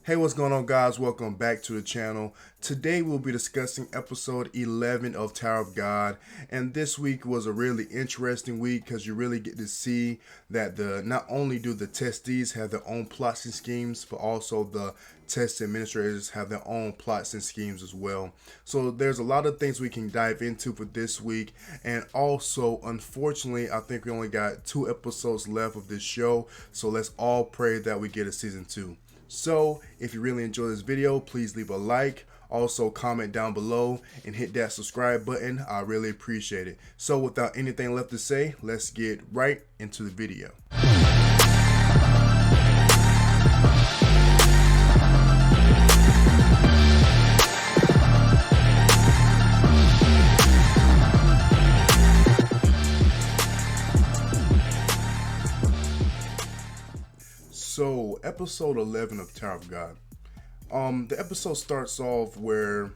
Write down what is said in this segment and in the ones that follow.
Hey, what's going on, guys? Welcome back to the channel. Today we'll be discussing episode 11 of Tower of God, and this week was a really interesting week because you really get to see that not only do the testees have their own plots and schemes, but also the test administrators have their own plots and schemes as well. So there's a lot of things we can dive into for this week, and also unfortunately I think we only got 2 episodes left of this show, so let's all pray that we get a season 2. So if you really enjoy this video, please leave a like, also comment down below and hit that subscribe button. I really appreciate it. So without anything left to say, let's get right into the video. So episode 11 of Tower of God. The episode starts off where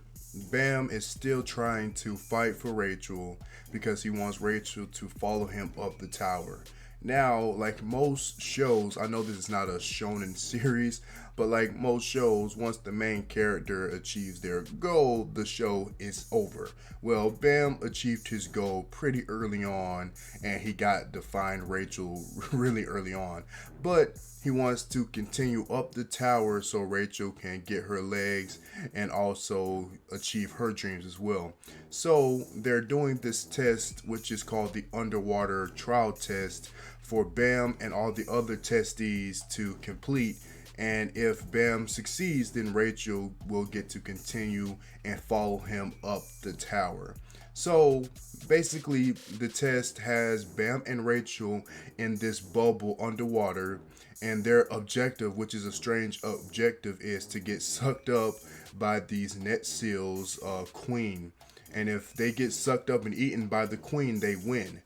Bam is still trying to fight for Rachel because he wants Rachel to follow him up the tower. Now, like most shows, I know this is not a shonen series, but like most shows, once the main character achieves their goal, the show is over. Well, Bam achieved his goal pretty early on, and he got to find Rachel really early on. But he wants to continue up the tower so Rachel can get her legs and also achieve her dreams as well. So they're doing this test, which is called the underwater trial test, for Bam and all the other testees to complete. And if Bam succeeds, then Rachel will get to continue and follow him up the tower. So basically the test has Bam and Rachel in this bubble underwater, and their objective, which is a strange objective, is to get sucked up by these net seals queen. And if they get sucked up and eaten by the queen, they win.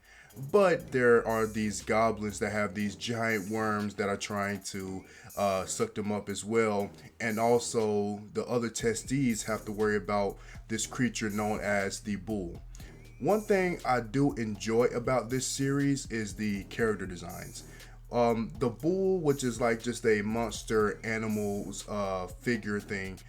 But there are these goblins that have these giant worms that are trying to suck them up as well. And also the other testees have to worry about this creature known as the bull. One thing I do enjoy about this series is the character designs. The bull, which is like just a monster animals figure thing,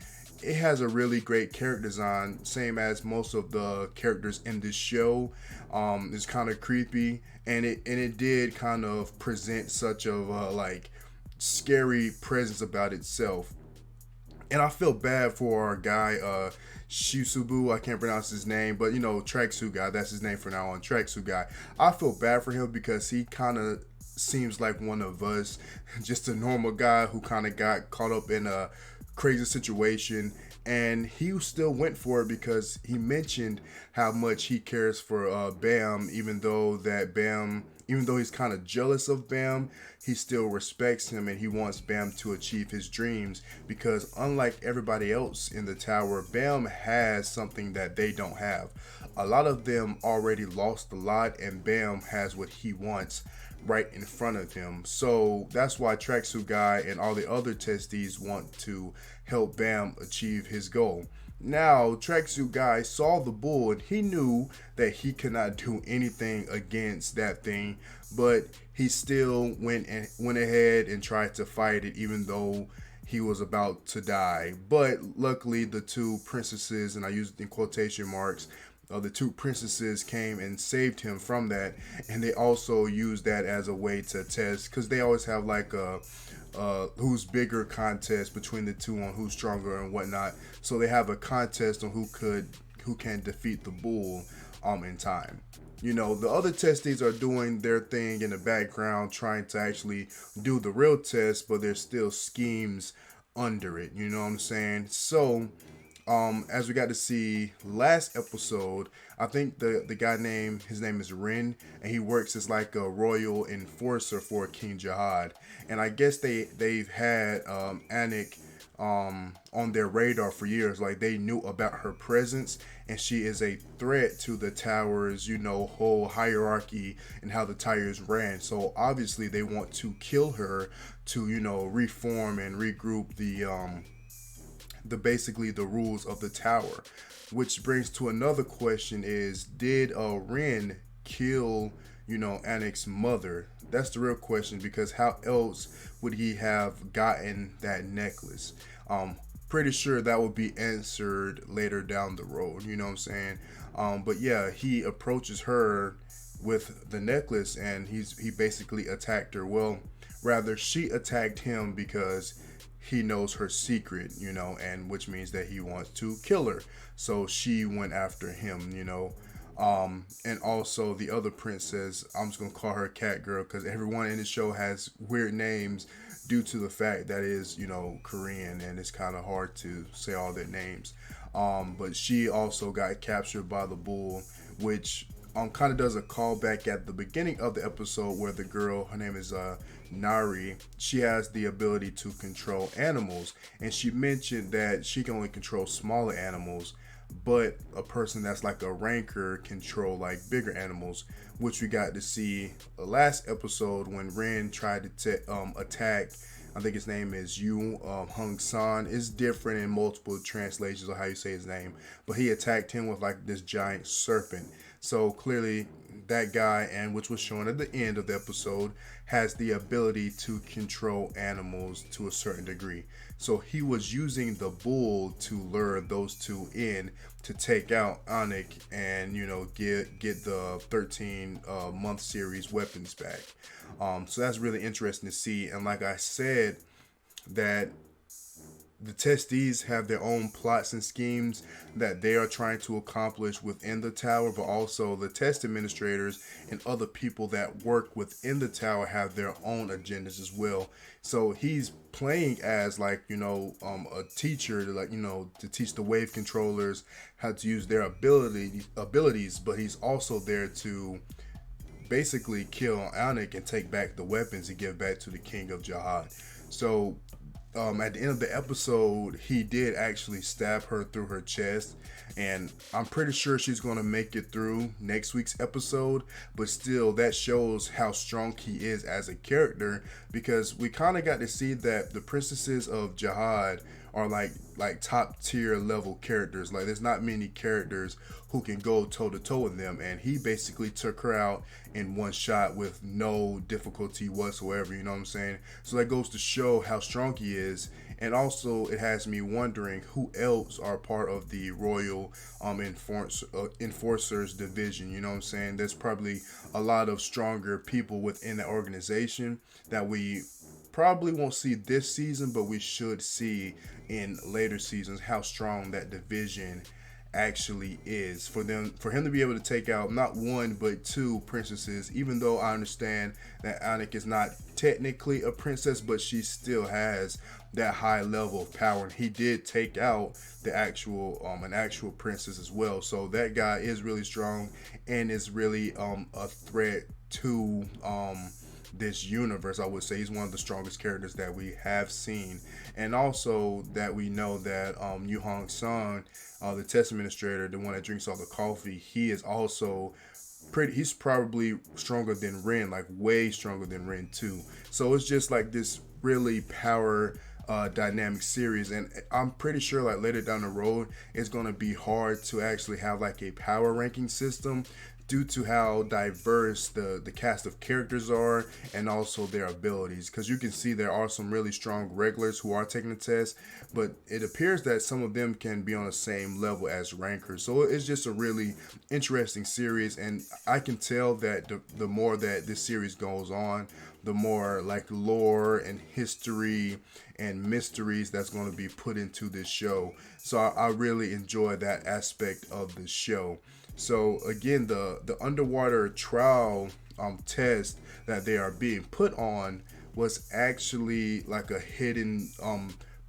it has a really great character design, same as most of the characters in this show. It's kind of creepy, and it did kind of present such of like scary presence about itself. And I feel bad for our guy Shisubu, I can't pronounce his name, but you know, Tracksuit Guy, that's his name from now on, Tracksuit Guy. I feel bad for him because he kind of seems like one of us, just a normal guy who kind of got caught up in a crazy situation, and he still went for it because he mentioned how much he cares for Bam, even though he's kind of jealous of Bam, he still respects him and he wants Bam to achieve his dreams, because unlike everybody else in the tower, Bam has something that they don't have. A lot of them already lost a lot, and Bam has what he wants right in front of him. So that's why Tracksuit Guy and all the other testees want to help Bam achieve his goal. Now, Tracksuit Guy saw the bull and he knew that he could not do anything against that thing, but he still went ahead and tried to fight it, even though he was about to die. But luckily, the two princesses, and I use it in quotation marks, the two princesses came and saved him from that, and they also used that as a way to test, because they always have like a who's bigger contest between the two on who's stronger and whatnot. So they have a contest on who can defeat the bull in time. You know, the other testees are doing their thing in the background, trying to actually do the real test, but there's still schemes under it. You know what I'm saying? So as we got to see last episode, I think the guy his name is Rin, and he works as like a royal enforcer for King Jihad. And I guess they've had Anak on their radar for years. Like, they knew about her presence, and she is a threat to the tower's, you know, whole hierarchy and how the towers ran. So obviously they want to kill her to, you know, reform and regroup the basically the rules of the tower. Which brings to another question: is did Rin kill Anak's mother? That's the real question, because how else would he have gotten that necklace? Pretty sure that will be answered later down the road. You know what I'm saying? But yeah, he approaches her with the necklace, and he basically attacked her. Well, rather, she attacked him because he knows her secret, and which means that he wants to kill her. So she went after him, and also the other princess, I'm just gonna call her Cat Girl because everyone in the show has weird names due to the fact that is, Korean, and it's kind of hard to say all their names. But she also got captured by the bull, which kind of does a callback at the beginning of the episode where the girl, her name is Nari, she has the ability to control animals, and she mentioned that she can only control smaller animals, but a person that's like a ranker control like bigger animals, which we got to see last episode when Ren tried to attack. I think his name is Yu Hung San. It's different in multiple translations of how you say his name, but he attacked him with like this giant serpent. So clearly, that guy, and which was shown at the end of the episode, has the ability to control animals to a certain degree. So he was using the bull to lure those two in to take out Anak and get the 13 month series weapons back. So that's really interesting to see. And like I said, that the testees have their own plots and schemes that they are trying to accomplish within the tower, but also the test administrators and other people that work within the tower have their own agendas as well. So he's playing as like a teacher to to teach the wave controllers how to use their abilities, but he's also there to basically kill Anak and take back the weapons and give back to the king of Jihad. So at the end of the episode, he did actually stab her through her chest, and I'm pretty sure she's going to make it through next week's episode, but still, that shows how strong he is as a character, because we kind of got to see that the princesses of Jihad are like top tier level characters. Like, there's not many characters who can go toe to toe with them, and he basically took her out in one shot with no difficulty whatsoever. You know what I'm saying? So that goes to show how strong he is. And also, it has me wondering who else are part of the Royal Enforcers division. You know what I'm saying? There's probably a lot of stronger people within the organization that we probably won't see this season, but we should see in later seasons how strong that division actually is, for him to be able to take out not one but two princesses. Even though I understand that Anak is not technically a princess, but she still has that high level of power, and he did take out the actual an actual princess as well. So that guy is really strong and is really a threat to this universe. I would say he's one of the strongest characters that we have seen. And also that we know that Yu Hong San, the test administrator, the one that drinks all the coffee, he is also he's probably stronger than Ren, like way stronger than Ren too. So it's just like this really power dynamic series, and I'm pretty sure like later down the road it's going to be hard to actually have like a power ranking system due to how diverse the cast of characters are, and also their abilities, because you can see there are some really strong regulars who are taking the test, but it appears that some of them can be on the same level as rankers. So it's just a really interesting series, and I can tell that the more that this series goes on, the more like lore and history and mysteries that's going to be put into this show. So I really enjoy that aspect of the show. So again, the underwater trial test that they are being put on was actually like a hidden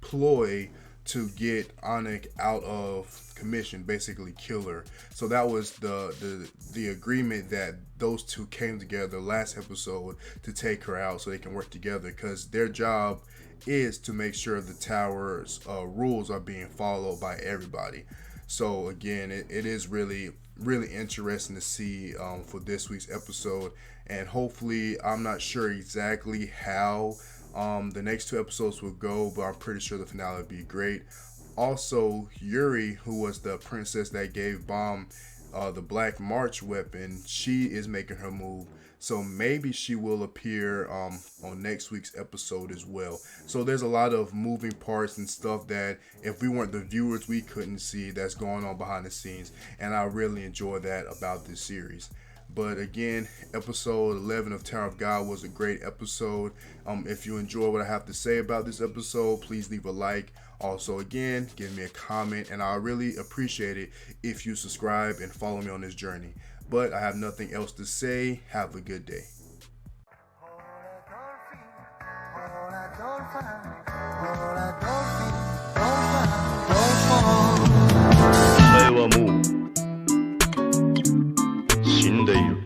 ploy to get Anak out of commission, basically kill her. So that was the agreement that those two came together last episode to take her out so they can work together, because their job is to make sure the tower's rules are being followed by everybody. So again, it is really interesting to see for this week's episode, and hopefully, I'm not sure exactly how the next two episodes will go, but I'm pretty sure the finale will be great. Also, Yuri, who was the princess that gave Bomb the Black March weapon, she is making her move. So maybe she will appear on next week's episode as well. So there's a lot of moving parts and stuff that if we weren't the viewers, we couldn't see that's going on behind the scenes. And I really enjoy that about this series. But again, episode 11 of Tower of God was a great episode. If you enjoy what I have to say about this episode, please leave a like. Also, again, give me a comment, and I really appreciate it if you subscribe and follow me on this journey. But I have nothing else to say. Have a good day. 오